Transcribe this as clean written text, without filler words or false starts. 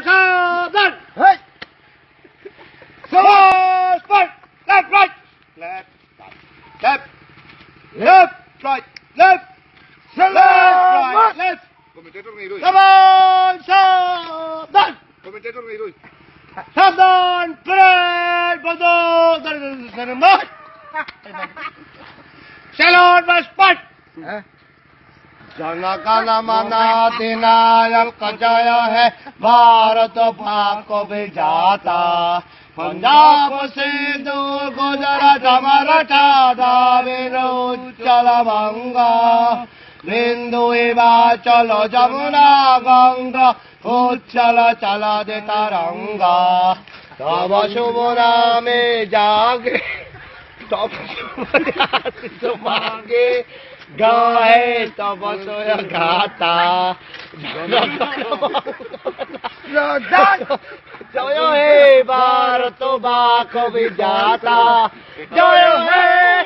सावधान Forward, left, right, left, left, left, right, left, right, left. Komentator ngay doy. Saban, saban. Komentator ngay doy. Saban, parade, bandung, sarmat. Salon, maspat. जनगण मन अधिनायक जय है भारत भाग को विजाता पंजाब सिंधु गुजरात मराठा द्राविड़ उच्चल बंगा बिंदु हिमाचल जमुना गंगा उच्चल चल दे तरंगा तब शुभ नामे जागे तब शुभ मांगे गाए तब सोय गाता जय हे भारत बाख विजाता जय हे